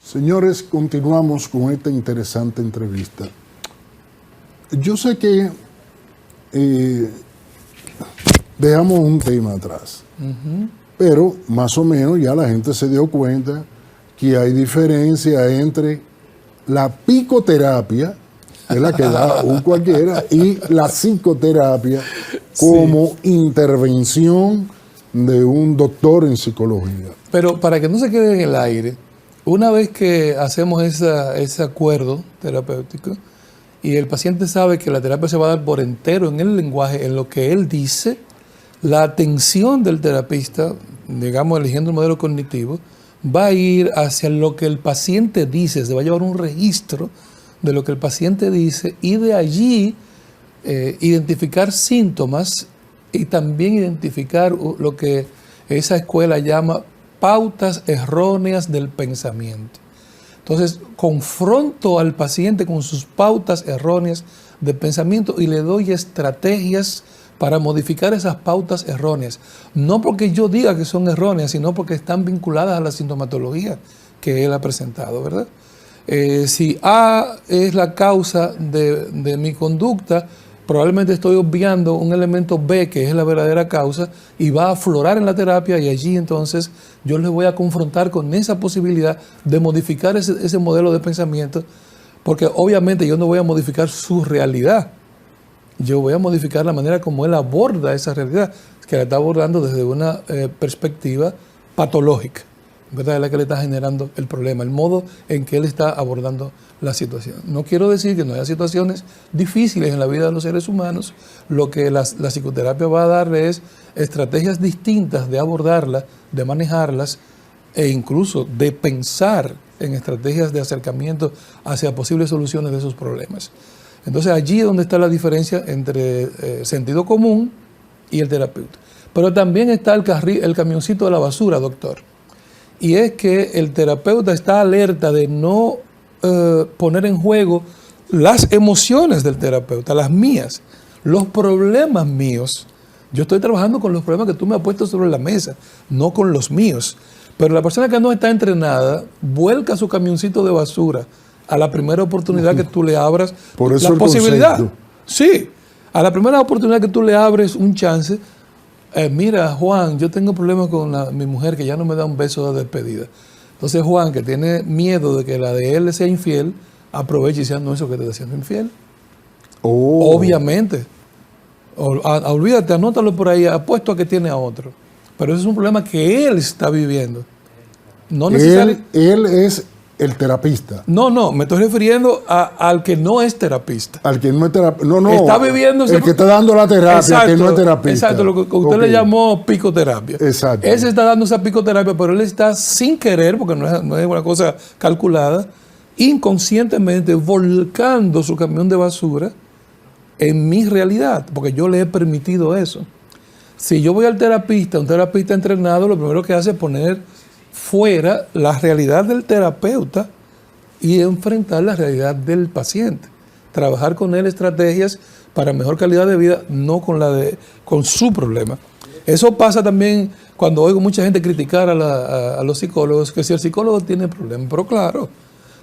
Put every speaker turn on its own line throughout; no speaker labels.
Señores, continuamos con esta interesante entrevista. Yo sé que dejamos un tema atrás, pero más o menos ya la gente se dio cuenta que hay diferencia entre la picoterapia, que es la que da un cualquiera, y la psicoterapia como intervención de un doctor en psicología.
Pero para que no se quede en el aire, una vez que hacemos ese acuerdo terapéutico y el paciente sabe que la terapia se va a dar por entero en el lenguaje, en lo que él dice, la atención del terapista, digamos eligiendo el modelo cognitivo, va a ir hacia lo que el paciente dice, se va a llevar un registro de lo que el paciente dice y de allí identificar síntomas y también identificar lo que esa escuela llama pautas erróneas del pensamiento. Entonces, confronto al paciente con sus pautas erróneas de pensamiento y le doy estrategias para modificar esas pautas erróneas. No porque yo diga que son erróneas, sino porque están vinculadas a la sintomatología que él ha presentado, ¿verdad? Si A es la causa de mi conducta, probablemente estoy obviando un elemento B que es la verdadera causa y va a aflorar en la terapia y allí entonces yo les voy a confrontar con esa posibilidad de modificar ese modelo de pensamiento, porque obviamente yo no voy a modificar su realidad, yo voy a modificar la manera como él aborda esa realidad, que la está abordando desde una perspectiva patológica, ¿verdad? Es la que le está generando el problema, el modo en que él está abordando la situación. No quiero decir que no haya situaciones difíciles en la vida de los seres humanos. Lo que la psicoterapia va a darle es estrategias distintas de abordarlas, de manejarlas e incluso de pensar en estrategias de acercamiento hacia posibles soluciones de esos problemas. Entonces allí es donde está la diferencia entre sentido común y el terapeuta. Pero también está el camioncito de la basura, doctor. Y es que el terapeuta está alerta de no poner en juego las emociones del terapeuta, las mías, los problemas míos. Yo estoy trabajando con los problemas que tú me has puesto sobre la mesa, no con los míos. Pero la persona que no está entrenada vuelca su camioncito de basura a la primera oportunidad que tú le abras
Por eso
la
el
posibilidad.
concepto.
Sí, a la primera oportunidad que tú le abres un chance. Mira, Juan, yo tengo problemas con mi mujer que ya no me da un beso de despedida. Entonces Juan, que tiene miedo de que la de él le sea infiel, aprovecha y dice, no, eso que te está haciendo infiel. Obviamente. Olvídate, anótalo por ahí, apuesto a que tiene a otro. Pero ese es un problema que él está viviendo. No necesariamente.
Él es el terapista.
No, me estoy refiriendo al que no es terapista.
Al que no es terapista. No,
está viviendo
el que está dando la terapia,
exacto,
que no es terapista.
Exacto, lo que usted le llamó picoterapia.
Exacto.
Él se está dando esa picoterapia, pero él está sin querer, porque no es una cosa calculada, inconscientemente volcando su camión de basura en mi realidad, porque yo le he permitido eso. Si yo voy al terapista, un terapista entrenado, lo primero que hace es poner fuera la realidad del terapeuta y enfrentar la realidad del paciente. Trabajar con él estrategias para mejor calidad de vida, no con su problema. Eso pasa también cuando oigo mucha gente criticar a los psicólogos, que si el psicólogo tiene problemas, pero claro,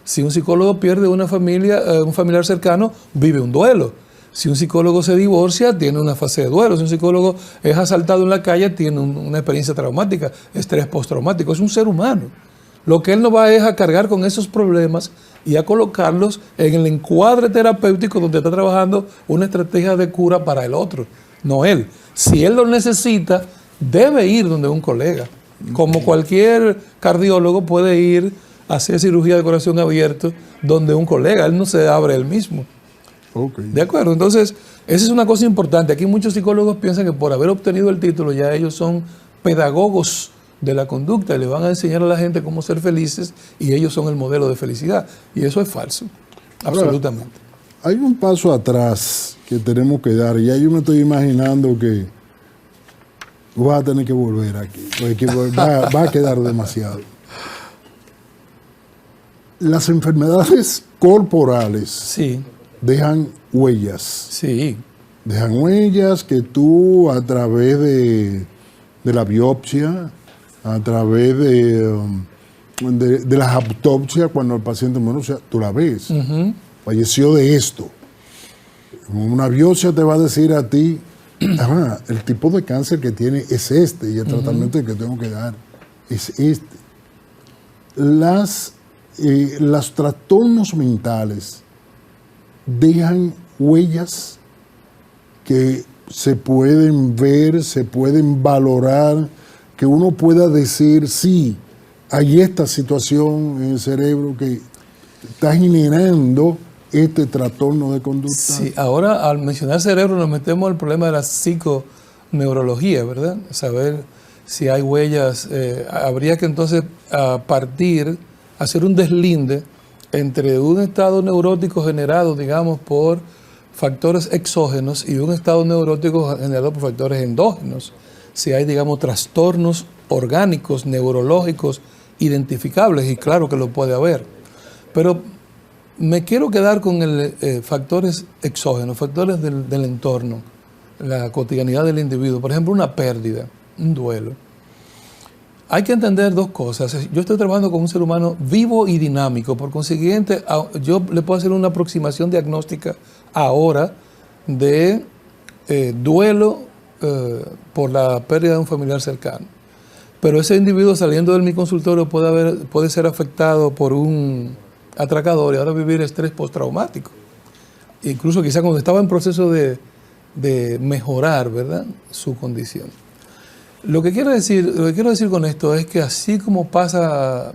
si un psicólogo pierde una familia, un familiar cercano, vive un duelo. Si un psicólogo se divorcia, tiene una fase de duelo. Si un psicólogo es asaltado en la calle, tiene una experiencia traumática, estrés postraumático. Es un ser humano. Lo que él no va es a cargar con esos problemas y a colocarlos en el encuadre terapéutico donde está trabajando una estrategia de cura para el otro, no él. Si él lo necesita, debe ir donde un colega. Como cualquier cardiólogo puede ir a hacer cirugía de corazón abierto donde un colega. Él no se abre él mismo.
Okay.
¿De acuerdo? Entonces, esa es una cosa importante. Aquí muchos psicólogos piensan que por haber obtenido el título ya ellos son pedagogos de la conducta y le van a enseñar a la gente cómo ser felices y ellos son el modelo de felicidad. Y eso es falso, absolutamente.
Ahora, hay un paso atrás que tenemos que dar. Ya yo me estoy imaginando que vas a tener que volver aquí, porque va a quedar demasiado. Las enfermedades corporales dejan huellas.
Sí.
Dejan huellas que tú a través de de la biopsia, a través de las autopsias, cuando el paciente muere, o sea, tú la ves. Falleció de esto. Una biopsia te va a decir a ti, el tipo de cáncer que tiene es este y el tratamiento que tengo que dar es este. Los trastornos mentales dejan huellas que se pueden ver, se pueden valorar, que uno pueda decir, sí, hay esta situación en el cerebro que está generando este trastorno de conducta.
Sí, ahora al mencionar cerebro nos metemos al problema de la psiconeurología, ¿verdad? Saber si hay huellas. Habría que entonces hacer un deslinde entre un estado neurótico generado, digamos, por factores exógenos y un estado neurótico generado por factores endógenos. Si hay, digamos, trastornos orgánicos, neurológicos, identificables, y claro que lo puede haber. Pero me quiero quedar con factores exógenos, factores del entorno, la cotidianidad del individuo. Por ejemplo, una pérdida, un duelo. Hay que entender dos cosas. Yo estoy trabajando con un ser humano vivo y dinámico. Por consiguiente, yo le puedo hacer una aproximación diagnóstica ahora de duelo por la pérdida de un familiar cercano. Pero ese individuo saliendo de mi consultorio puede ser afectado por un atracador y ahora vivir estrés postraumático. Incluso quizá cuando estaba en proceso de mejorar, ¿verdad?, su condición. Lo que quiero decir con esto es que así como pasa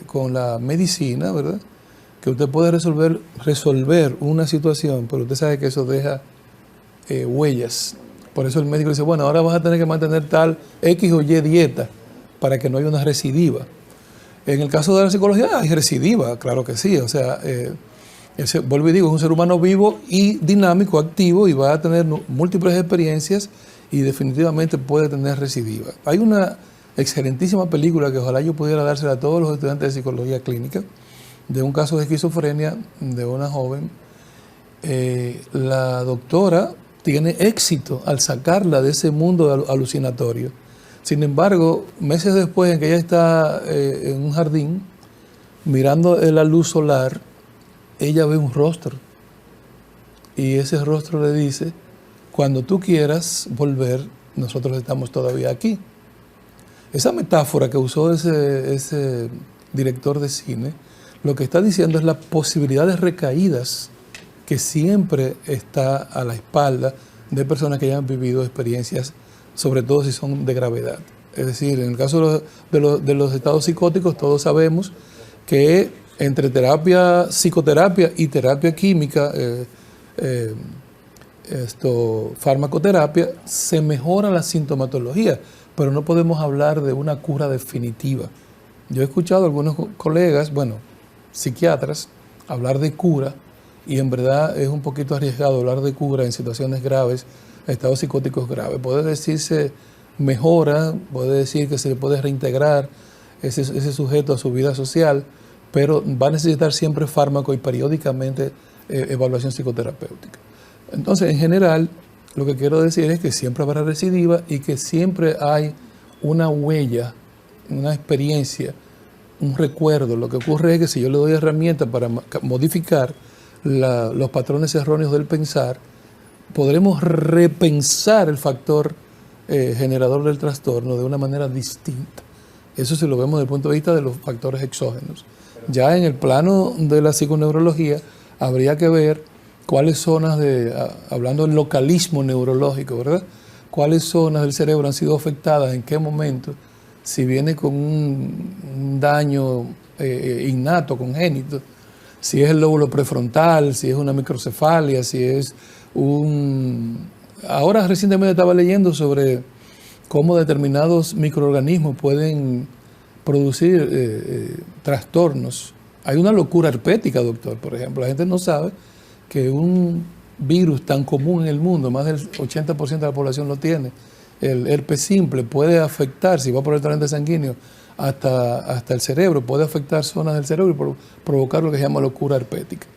con la medicina, ¿verdad?, que usted puede resolver una situación, pero usted sabe que eso deja huellas. Por eso el médico dice, bueno, ahora vas a tener que mantener tal X o Y dieta para que no haya una recidiva. En el caso de la psicología hay recidiva, claro que sí. O sea, vuelvo y digo, es un ser humano vivo y dinámico, activo, y va a tener múltiples experiencias y definitivamente puede tener recidiva. Hay una excelentísima película que ojalá yo pudiera dársela a todos los estudiantes de psicología clínica, de un caso de esquizofrenia de una joven. La doctora tiene éxito al sacarla de ese mundo alucinatorio. Sin embargo, meses después en que ella está en un jardín, mirando la luz solar, ella ve un rostro. Y ese rostro le dice, cuando tú quieras volver, nosotros estamos todavía aquí. Esa metáfora que usó ese director de cine, lo que está diciendo es la posibilidad de recaídas que siempre está a la espalda de personas que hayan vivido experiencias, sobre todo si son de gravedad. Es decir, en el caso de los estados psicóticos, todos sabemos que entre psicoterapia y terapia química, farmacoterapia, se mejora la sintomatología, pero no podemos hablar de una cura definitiva. Yo he escuchado a algunos colegas, psiquiatras, hablar de cura, y en verdad es un poquito arriesgado hablar de cura en situaciones graves, estados psicóticos graves. Puede decirse mejora, puede decir que se le puede reintegrar ese sujeto a su vida social, pero va a necesitar siempre fármaco y periódicamente evaluación psicoterapéutica. Entonces, en general, lo que quiero decir es que siempre habrá recidiva y que siempre hay una huella, una experiencia, un recuerdo. Lo que ocurre es que si yo le doy herramientas para modificar los patrones erróneos del pensar, podremos repensar el factor generador del trastorno de una manera distinta. Eso si lo vemos desde el punto de vista de los factores exógenos. Ya en el plano de la psiconeurología habría que ver cuáles zonas hablando del localismo neurológico, ¿verdad?, cuáles zonas del cerebro han sido afectadas, en qué momento, si viene con un daño innato, congénito, si es el lóbulo prefrontal, si es una microcefalia, si es Ahora recientemente estaba leyendo sobre cómo determinados microorganismos pueden producir trastornos. Hay una locura herpética, doctor, por ejemplo. La gente no sabe que un virus tan común en el mundo, más del 80% de la población lo tiene, el herpes simple, puede afectar, si va por el torrente sanguíneo, hasta el cerebro, puede afectar zonas del cerebro y provocar lo que se llama locura herpética.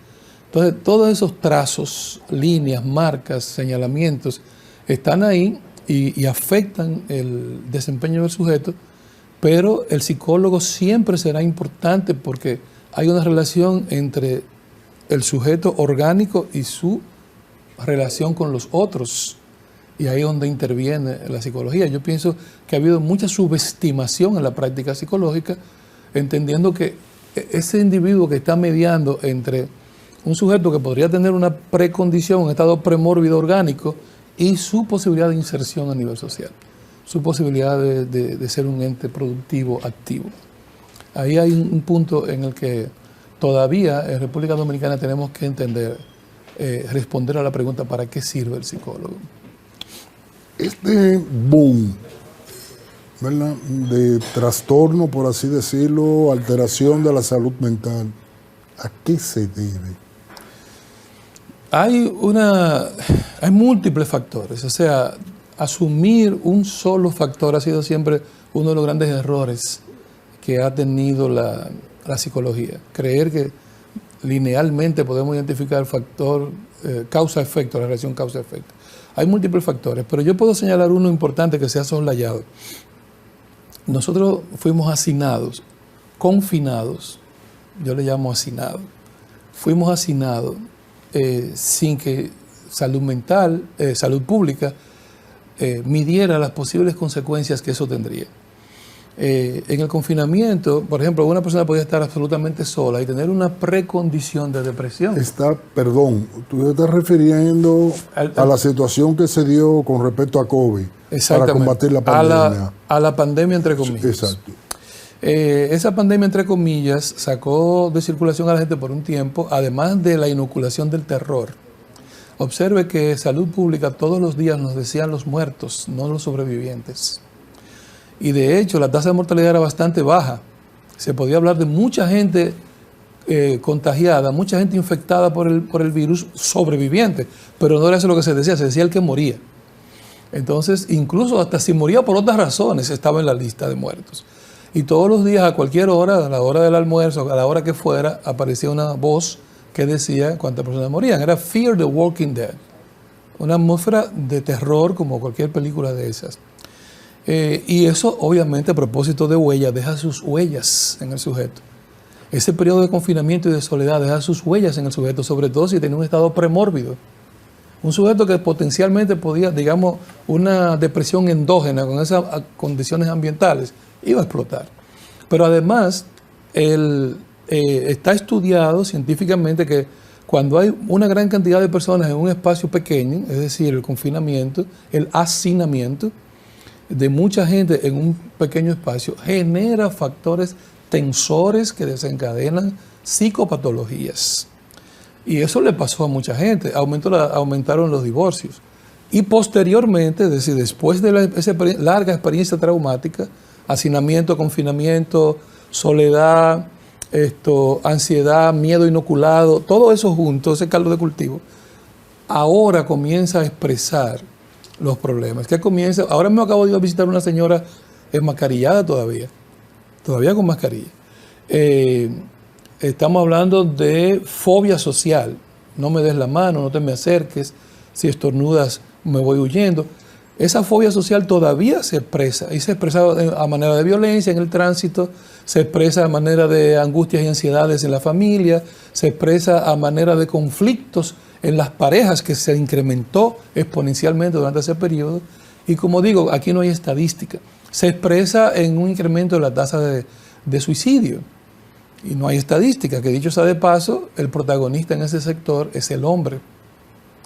Entonces, todos esos trazos, líneas, marcas, señalamientos, están ahí y afectan el desempeño del sujeto, pero el psicólogo siempre será importante porque hay una relación entre el sujeto orgánico y su relación con los otros. Y ahí es donde interviene la psicología. Yo pienso que ha habido mucha subestimación en la práctica psicológica, entendiendo que ese individuo que está mediando entre un sujeto que podría tener una precondición, un estado premórbido orgánico, y su posibilidad de inserción a nivel social, su posibilidad de ser un ente productivo, activo. Ahí hay un punto en el que todavía en República Dominicana tenemos que entender, responder a la pregunta ¿para qué sirve el psicólogo?
Este boom, ¿verdad?, de trastorno, por así decirlo, alteración de la salud mental, ¿a qué se debe?
Hay múltiples factores, o sea, asumir un solo factor ha sido siempre uno de los grandes errores que ha tenido la psicología. Creer que linealmente podemos identificar el factor causa-efecto, la relación causa-efecto. Hay múltiples factores, pero yo puedo señalar uno importante que se ha soslayado. Nosotros fuimos hacinados, confinados, yo le llamo hacinado, fuimos hacinados sin que salud mental, salud pública, midiera las posibles consecuencias que eso tendría. En el confinamiento, por ejemplo, una persona podía estar absolutamente sola y tener una precondición de depresión.
Perdón, tú te estás refiriendo a la situación que se dio con respecto a COVID para combatir la pandemia.
A la pandemia, entre comillas.
Exacto.
Esa pandemia, entre comillas, sacó de circulación a la gente por un tiempo, además de la inoculación del terror. Observe que Salud Pública todos los días nos decían los muertos, no los sobrevivientes. Y de hecho la tasa de mortalidad era bastante baja. Se podía hablar de mucha gente contagiada, mucha gente infectada por el virus sobreviviente, pero no era eso lo que se decía el que moría. Entonces, incluso hasta si moría por otras razones, estaba en la lista de muertos. Y todos los días, a cualquier hora, a la hora del almuerzo, a la hora que fuera, aparecía una voz que decía cuántas personas morían. Era Fear the Walking Dead, una atmósfera de terror como cualquier película de esas. Y eso, obviamente, a propósito de huellas, deja sus huellas en el sujeto. Ese periodo de confinamiento y de soledad deja sus huellas en el sujeto, sobre todo si tenía un estado premórbido. Un sujeto que potencialmente podía, digamos, una depresión endógena con esas condiciones ambientales, iba a explotar. Pero además, está estudiado científicamente que cuando hay una gran cantidad de personas en un espacio pequeño, es decir, el confinamiento, el hacinamiento de mucha gente en un pequeño espacio, genera factores tensores que desencadenan psicopatologías. Y eso le pasó a mucha gente, aumentaron los divorcios. Y posteriormente, es decir, después de esa larga experiencia traumática, hacinamiento, confinamiento, soledad, ansiedad, miedo inoculado, todo eso junto, ese caldo de cultivo, ahora comienza a expresar los problemas. Ahora me acabo de ir a visitar una señora enmascarillada todavía con mascarilla. Estamos hablando de fobia social. No me des la mano, no te me acerques, si estornudas me voy huyendo. Esa fobia social todavía se expresa, y se expresa a manera de violencia en el tránsito, se expresa a manera de angustias y ansiedades en la familia, se expresa a manera de conflictos en las parejas, que se incrementó exponencialmente durante ese periodo. Y como digo, aquí no hay estadística. Se expresa en un incremento de la tasa de suicidio. Y no hay estadística, que dicho sea de paso, el protagonista en ese sector es el hombre.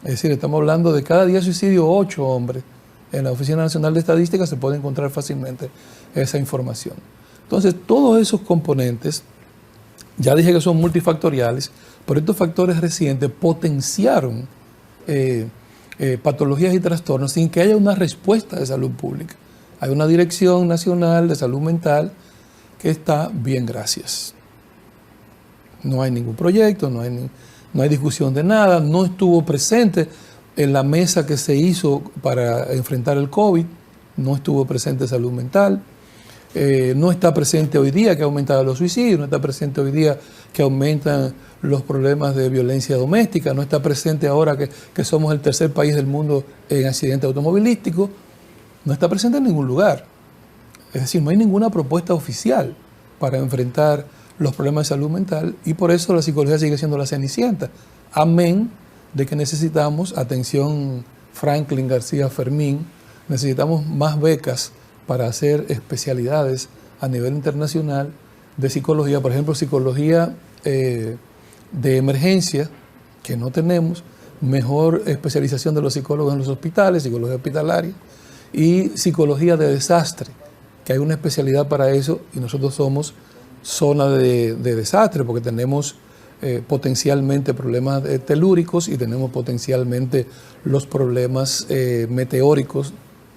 Es decir, estamos hablando de cada 10 suicidios, 8 hombres. En la Oficina Nacional de Estadística se puede encontrar fácilmente esa información. Entonces, todos esos componentes, ya dije que son multifactoriales, pero estos factores recientes potenciaron patologías y trastornos sin que haya una respuesta de salud pública. Hay una Dirección Nacional de Salud Mental que está bien, gracias. No hay ningún proyecto, no hay discusión de nada, no estuvo presente en la mesa que se hizo para enfrentar el COVID, no estuvo presente salud mental, no está presente hoy día que ha aumentado los suicidios, no está presente hoy día que aumentan los problemas de violencia doméstica, no está presente ahora que somos el tercer país del mundo en accidente automovilístico. no está presente en ningún lugar. Es decir, no hay ninguna propuesta oficial para enfrentar los problemas de salud mental y por eso la psicología sigue siendo la cenicienta. Amén de que necesitamos, atención Franklin García Fermín, necesitamos más becas para hacer especialidades a nivel internacional de psicología, por ejemplo, psicología de emergencia, que no tenemos, mejor especialización de los psicólogos en los hospitales, psicología hospitalaria, y psicología de desastre, que hay una especialidad para eso y nosotros somos zona de desastre porque tenemos potencialmente problemas telúricos y tenemos potencialmente los problemas meteóricos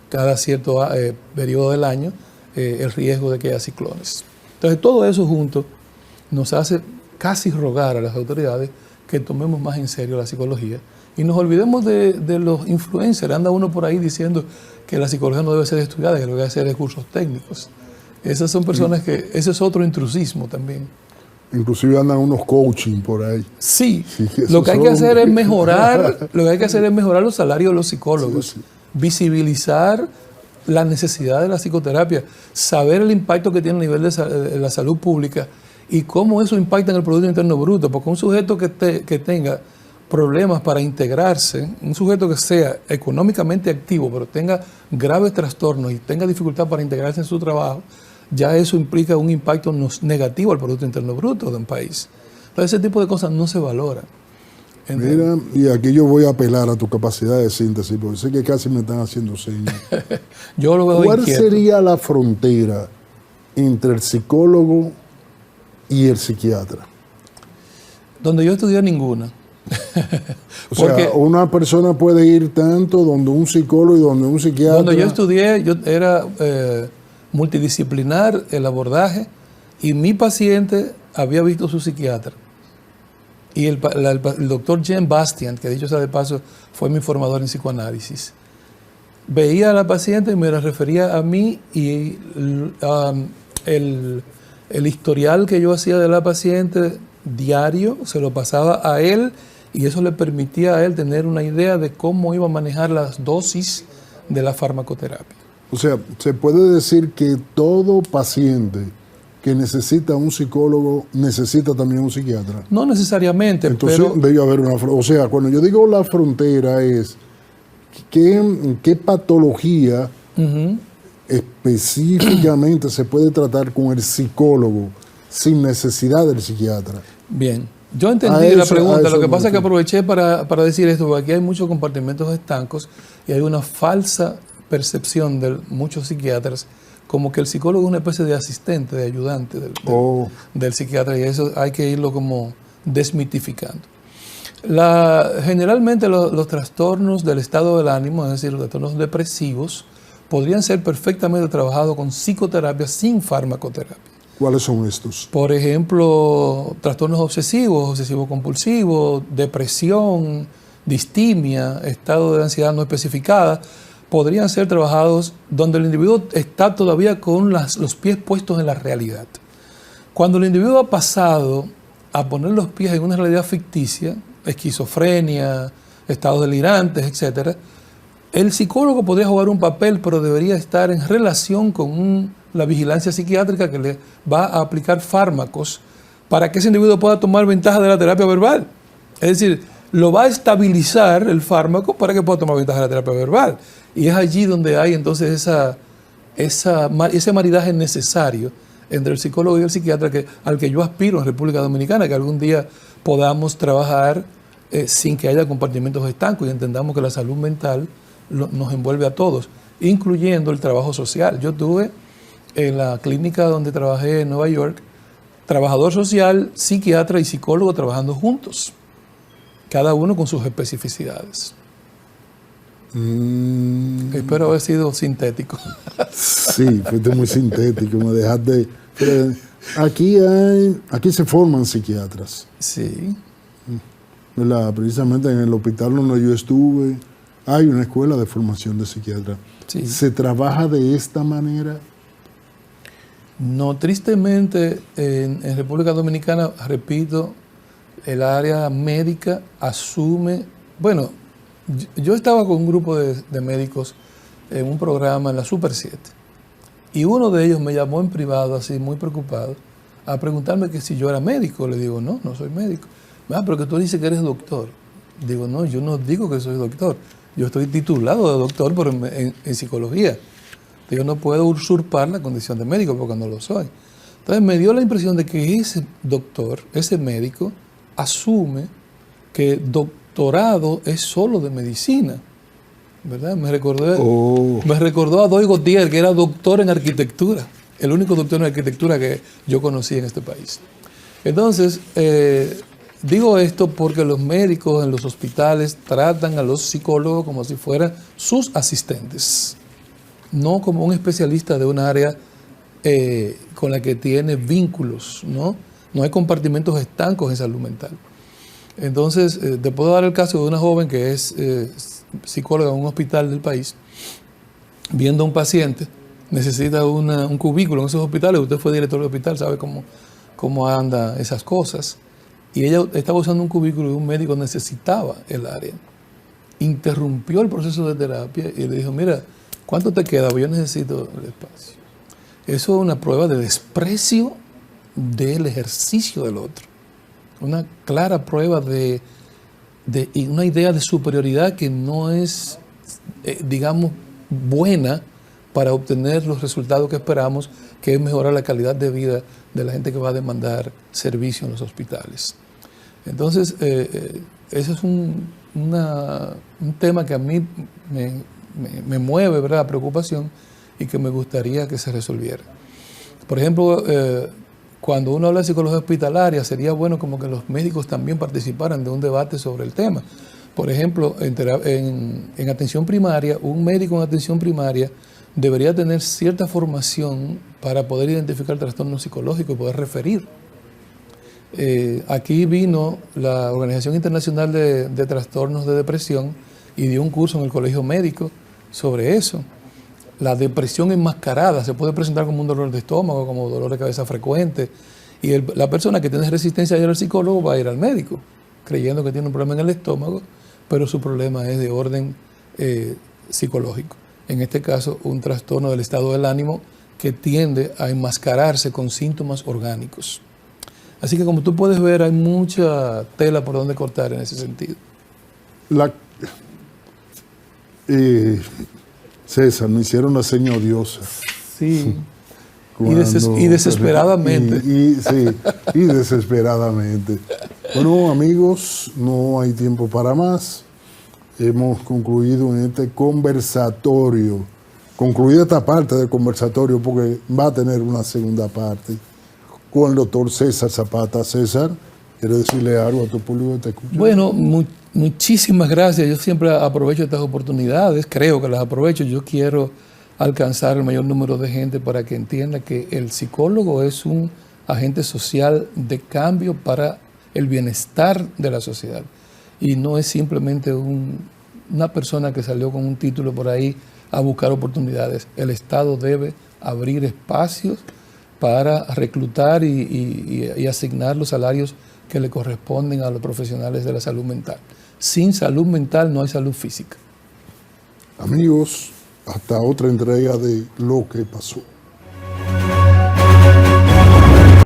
cada cierto periodo del año, el riesgo de que haya ciclones. Entonces todo eso junto nos hace casi rogar a las autoridades que tomemos más en serio la psicología y nos olvidemos de los influencers. Anda uno por ahí diciendo que la psicología no debe ser estudiada, que lo que debe hacer es cursos técnicos. Esas son personas que, ese es otro intrusismo también.
Inclusive andan unos coaching por ahí.
Sí, lo que hay que hacer es mejorar, los salarios de los psicólogos, sí. Visibilizar la necesidad de la psicoterapia, saber el impacto que tiene a nivel de la salud pública y cómo eso impacta en el Producto Interno Bruto, porque un sujeto que tenga problemas para integrarse, un sujeto que sea económicamente activo, pero tenga graves trastornos y tenga dificultad para integrarse en su trabajo, ya eso implica un impacto negativo al Producto Interno Bruto de un país. Entonces ese tipo de cosas no se valoran.
Mira, y aquí yo voy a apelar a tu capacidad de síntesis, porque sé que casi me están haciendo señas.
Yo lo veo
¿Cuál
inquieto.
sería la frontera entre el psicólogo y el psiquiatra?
Donde yo estudié ninguna.
O sea, una persona puede ir tanto donde un psicólogo y donde un psiquiatra.
Donde yo estudié, yo era multidisciplinar el abordaje y mi paciente había visto a su psiquiatra. Y el doctor Jean Bastian, que dicho sea de paso, fue mi formador en psicoanálisis. Veía a la paciente y me la refería a mí y el historial que yo hacía de la paciente diario se lo pasaba a él y eso le permitía a él tener una idea de cómo iba a manejar las dosis de la farmacoterapia.
O sea, se puede decir que todo paciente que necesita un psicólogo necesita también un psiquiatra.
No necesariamente,
entonces,
pero
debe haber una frontera. O sea, cuando yo digo la frontera es qué patología específicamente se puede tratar con el psicólogo sin necesidad del psiquiatra.
Bien, yo entendí la pregunta, lo que pasa es que aproveché para decir esto, porque aquí hay muchos compartimentos estancos y hay una falsa percepción de muchos psiquiatras como que el psicólogo es una especie de asistente, de ayudante del psiquiatra, y eso hay que irlo como desmitificando. Generalmente los trastornos del estado del ánimo, es decir, los trastornos depresivos, podrían ser perfectamente trabajados con psicoterapia sin farmacoterapia.
¿Cuáles son estos?
Por ejemplo, trastornos obsesivos, obsesivo-compulsivos, depresión, distimia, estado de ansiedad no especificada, podrían ser trabajados donde el individuo está todavía con los pies puestos en la realidad. Cuando el individuo ha pasado a poner los pies en una realidad ficticia, esquizofrenia, estados delirantes, etc., el psicólogo podría jugar un papel, pero debería estar en relación con la vigilancia psiquiátrica que le va a aplicar fármacos para que ese individuo pueda tomar ventaja de la terapia verbal. Es decir, lo va a estabilizar el fármaco para que pueda tomar ventaja de la terapia verbal. Y es allí donde hay entonces ese maridaje necesario entre el psicólogo y el psiquiatra al que yo aspiro en República Dominicana, que algún día podamos trabajar sin que haya compartimentos estancos y entendamos que la salud mental nos envuelve a todos, incluyendo el trabajo social. Yo tuve en la clínica donde trabajé en Nueva York, trabajador social, psiquiatra y psicólogo trabajando juntos, cada uno con sus especificidades. Espero haber sido sintético.
Sí, fuiste muy sintético, me dejaste. Pero aquí se forman psiquiatras.
Sí.
¿Verdad? Precisamente en el hospital donde yo estuve, hay una escuela de formación de psiquiatras.
Sí.
¿Se trabaja de esta manera?
No, tristemente en República Dominicana, repito, el área médica asume, bueno, yo estaba con un grupo de médicos en un programa en la Super 7. Y uno de ellos me llamó en privado, así muy preocupado, a preguntarme que si yo era médico. Le digo, no, no soy médico. Pero que tú dices que eres doctor. Digo, no, yo no digo que soy doctor. Yo estoy titulado de doctor, pero en psicología. Yo no puedo usurpar la condición de médico porque no lo soy. Entonces me dio la impresión de que ese doctor, ese médico, asume que doctorado es solo de medicina, ¿verdad? Me recordó a Doy Gautier, que era doctor en arquitectura, el único doctor en arquitectura que yo conocí en este país. Entonces, digo esto porque los médicos en los hospitales tratan a los psicólogos como si fueran sus asistentes, no como un especialista de un área con la que tiene vínculos, ¿no? No hay compartimentos estancos en salud mental. Entonces, te puedo dar el caso de una joven que es psicóloga en un hospital del país, viendo a un paciente, necesita un cubículo en esos hospitales. Usted fue director del hospital, sabe cómo andan esas cosas. Y ella estaba usando un cubículo y un médico necesitaba el área. Interrumpió el proceso de terapia y le dijo, mira, ¿cuánto te queda? Yo necesito el espacio. Eso es una prueba de desprecio del ejercicio del otro. Una clara prueba de una idea de superioridad que no es, digamos, buena para obtener los resultados que esperamos, que es mejorar la calidad de vida de la gente que va a demandar servicio en los hospitales. Entonces, ese es un tema que a mí me mueve, ¿verdad?, la preocupación, y que me gustaría que se resolviera. Por ejemplo, cuando uno habla de psicología hospitalaria, sería bueno como que los médicos también participaran de un debate sobre el tema. Por ejemplo, en atención primaria, un médico en atención primaria debería tener cierta formación para poder identificar trastornos psicológicos y poder referir. Aquí vino la Organización Internacional de Trastornos de Depresión y dio un curso en el Colegio Médico sobre eso. La depresión enmascarada se puede presentar como un dolor de estómago, como dolor de cabeza frecuente, y la persona que tiene resistencia a ir al psicólogo va a ir al médico, creyendo que tiene un problema en el estómago, pero su problema es de orden psicológico. En este caso, un trastorno del estado del ánimo que tiende a enmascararse con síntomas orgánicos. Así que, como tú puedes ver, hay mucha tela por donde cortar en ese sentido.
César, me hicieron una seña odiosa.
Sí. Y desesperadamente.
Y desesperadamente. Bueno, amigos, no hay tiempo para más. Hemos concluido en este conversatorio. Concluida esta parte del conversatorio porque va a tener una segunda parte con el doctor César Zapata. César, ¿quieres decirle algo a tu público que te escucha?
Bueno, muchísimas gracias. Yo siempre aprovecho estas oportunidades, creo que las aprovecho. Yo quiero alcanzar el mayor número de gente para que entienda que el psicólogo es un agente social de cambio para el bienestar de la sociedad. Y no es simplemente una persona que salió con un título por ahí a buscar oportunidades. El Estado debe abrir espacios para reclutar y asignar los salarios que le corresponden a los profesionales de la salud mental. Sin salud mental no hay salud física.
Amigos, hasta otra entrega de Lo que pasó.